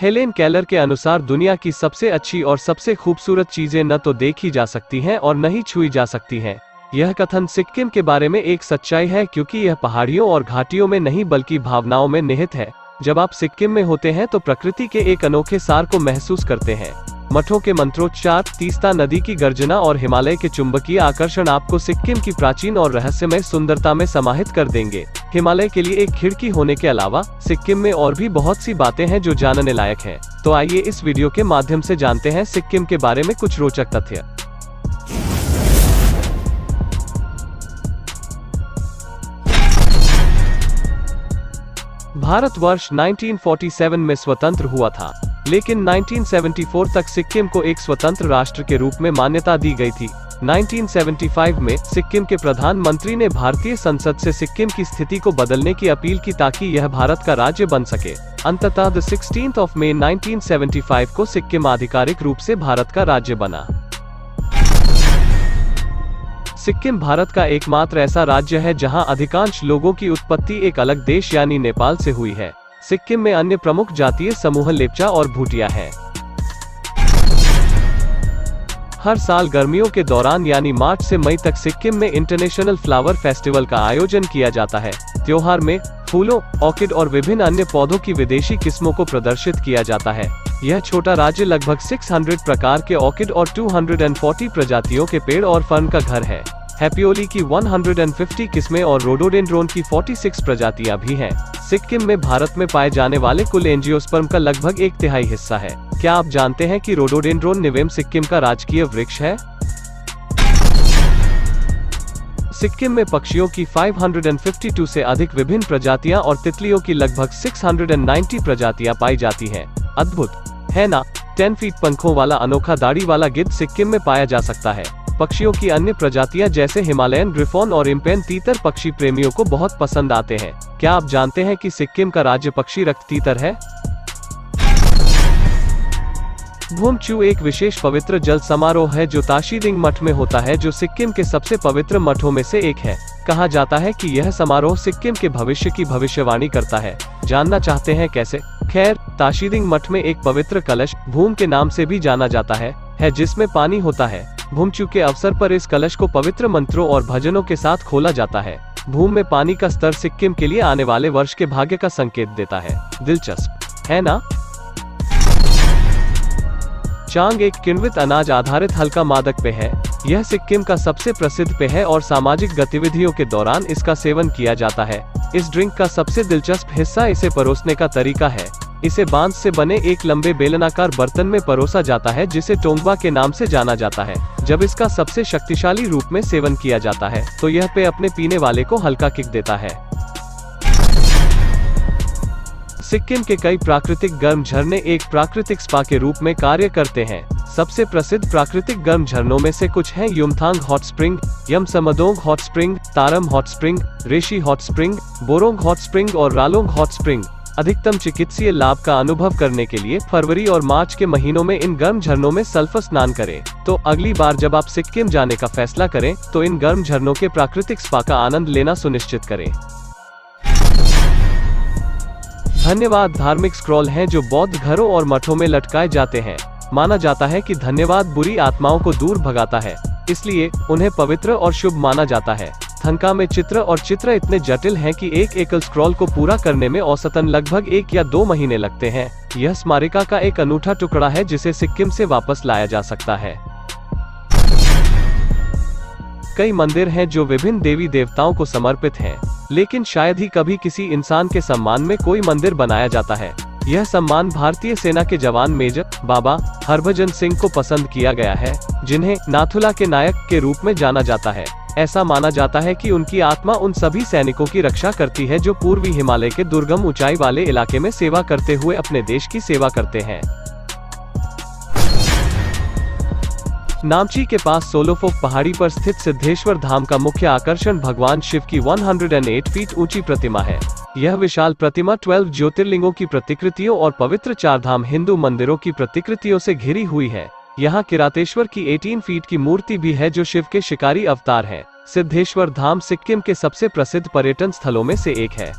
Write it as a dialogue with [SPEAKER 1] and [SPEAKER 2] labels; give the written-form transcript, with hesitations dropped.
[SPEAKER 1] Helen Keller के अनुसार दुनिया की सबसे अच्छी और सबसे खूबसूरत चीजें न तो देखी जा सकती हैं और न ही छुई जा सकती हैं। यह कथन सिक्किम के बारे में एक सच्चाई है, क्योंकि यह पहाड़ियों और घाटियों में नहीं बल्कि भावनाओं में निहित है। जब आप सिक्किम में होते हैं तो प्रकृति के एक अनोखे सार को महसूस करते हैं। मठों के मंत्रोच्चार, तीस्ता नदी की गर्जना और हिमालय के चुंबकीय आकर्षण आपको सिक्किम की प्राचीन और रहस्यमय सुंदरता में समाहित कर देंगे। हिमालय के लिए एक खिड़की होने के अलावा सिक्किम में और भी बहुत सी बातें हैं जो जानने लायक हैं। तो आइए इस वीडियो के माध्यम से जानते हैं सिक्किम के बारे में कुछ रोचक तथ्य। भारतवर्ष 1947 में स्वतंत्र हुआ था, लेकिन 1974 तक सिक्किम को एक स्वतंत्र राष्ट्र के रूप में मान्यता दी गई थी। 1975 में सिक्किम के प्रधानमंत्री ने भारतीय संसद से सिक्किम की स्थिति को बदलने की अपील की ताकि यह भारत का राज्य बन सके। अंततः 16 मई 1975 को सिक्किम आधिकारिक रूप से भारत का राज्य बना। सिक्किम भारत का एकमात्र ऐसा राज्य है जहां अधिकांश लोगों की उत्पत्ति एक अलग देश यानी नेपाल से हुई है। सिक्किम में अन्य प्रमुख जातीय समूह लेप्चा और भूटिया है। हर साल गर्मियों के दौरान यानी मार्च से मई तक सिक्किम में इंटरनेशनल फ्लावर फेस्टिवल का आयोजन किया जाता है। त्योहार में फूलों, ऑर्किड और विभिन्न अन्य पौधों की विदेशी किस्मों को प्रदर्शित किया जाता है। यह छोटा राज्य लगभग 600 प्रकार के ऑर्किड और 240 प्रजातियों के पेड़ और फर्न का घर है। हैपियोली की 150 किस्में और रोडोडेंड्रोन की 46 प्रजातियां भी हैं। सिक्किम में भारत में पाए जाने वाले कुल एंजियोस्पर्म का लगभग 1/3 हिस्सा है। क्या आप जानते हैं कि रोडोडेंड्रोन निवेम सिक्किम का राजकीय वृक्ष है? सिक्किम में पक्षियों की 552 से अधिक विभिन्न प्रजातियां और तितलियों की लगभग 690 प्रजातियां पाई जाती हैं। अद्भुत है ना? 10 फीट पंखों वाला अनोखा दाढ़ी वाला गिद्ध सिक्किम में पाया जा सकता है। पक्षियों की अन्य प्रजातियां जैसे हिमालयन ग्रिफॉन और इम्पेन तीतर पक्षी प्रेमियों को बहुत पसंद आते हैं। क्या आप जानते हैं कि सिक्किम का राज्य पक्षी रक्त तीतर है? भूमचू एक विशेष पवित्र जल समारोह है जो ताशीदिंग मठ में होता है, जो सिक्किम के सबसे पवित्र मठों में से एक है। कहा जाता है कि यह समारोह सिक्किम के भविष्य की भविष्यवाणी करता है। जानना चाहते हैं कैसे? खैर, ताशीदिंग मठ में एक पवित्र कलश, भूम के नाम से भी जाना जाता है जिसमें पानी होता है। भूमचू के अवसर पर इस कलश को पवित्र मंत्रों और भजनों के साथ खोला जाता है। भूम में पानी का स्तर सिक्किम के लिए आने वाले वर्ष के भाग्य का संकेत देता है। दिलचस्प है ना? चांग एक किण्वित अनाज आधारित हल्का मादक पेय है। यह सिक्किम का सबसे प्रसिद्ध पेय है और सामाजिक गतिविधियों के दौरान इसका सेवन किया जाता है। इस ड्रिंक का सबसे दिलचस्प हिस्सा इसे परोसने का तरीका है। इसे बांस से बने एक लंबे बेलनाकार बर्तन में परोसा जाता है जिसे टोंगबा के नाम से जाना जाता है। जब इसका सबसे शक्तिशाली रूप में सेवन किया जाता है तो यह पेय अपने पीने वाले को हल्का किक देता है। सिक्किम के कई प्राकृतिक गर्म झरने एक प्राकृतिक स्पा के रूप में कार्य करते हैं। सबसे प्रसिद्ध प्राकृतिक गर्म झरनों में से कुछ हैं Yumthang hot spring, Yumesamdong hot spring, Taram hot spring, Reshi hot spring, Borong hot spring और रालोंग हॉट स्प्रिंग। अधिकतम चिकित्सीय लाभ का अनुभव करने के लिए फरवरी और मार्च के महीनों में इन गर्म झरनों में सल्फर स्नान करें। तो अगली बार जब आप सिक्किम जाने का फैसला करें तो इन गर्म झरनों के प्राकृतिक स्पा का आनंद लेना सुनिश्चित करें। धन्यवाद धार्मिक स्क्रॉल हैं जो बौद्ध घरों और मठों में लटकाए जाते हैं। माना जाता है कि धन्यवाद बुरी आत्माओं को दूर भगाता है, इसलिए उन्हें पवित्र और शुभ माना जाता है। थंका में चित्र और चित्र इतने जटिल हैं कि एक एकल स्क्रॉल को पूरा करने में औसतन लगभग 1 या 2 महीने लगते हैं। यह स्मारिका का एक अनूठा टुकड़ा है जिसे सिक्किम से वापस लाया जा सकता है। कई मंदिर हैं जो विभिन्न देवी देवताओं को समर्पित हैं, लेकिन शायद ही कभी किसी इंसान के सम्मान में कोई मंदिर बनाया जाता है। यह सम्मान भारतीय सेना के जवान मेजर बाबा हरभजन सिंह को पसंद किया गया है, जिन्हें नाथुला के नायक के रूप में जाना जाता है। ऐसा माना जाता है कि उनकी आत्मा उन सभी सैनिकों की रक्षा करती है जो पूर्वी हिमालय के दुर्गम ऊंचाई वाले इलाके में सेवा करते हुए अपने देश की सेवा करते हैं। नामची के पास सोलोफोक पहाड़ी पर स्थित सिद्धेश्वर धाम का मुख्य आकर्षण भगवान शिव की 108 फीट ऊंची प्रतिमा है। यह विशाल प्रतिमा 12 ज्योतिर्लिंगों की प्रतिकृतियों और पवित्र 4 धाम हिंदू मंदिरों की प्रतिकृतियों से घिरी हुई है। यहाँ किरातेश्वर की 18 फीट की मूर्ति भी है जो शिव के शिकारी अवतार है। सिद्धेश्वर धाम सिक्किम के सबसे प्रसिद्ध पर्यटन स्थलों में से एक है।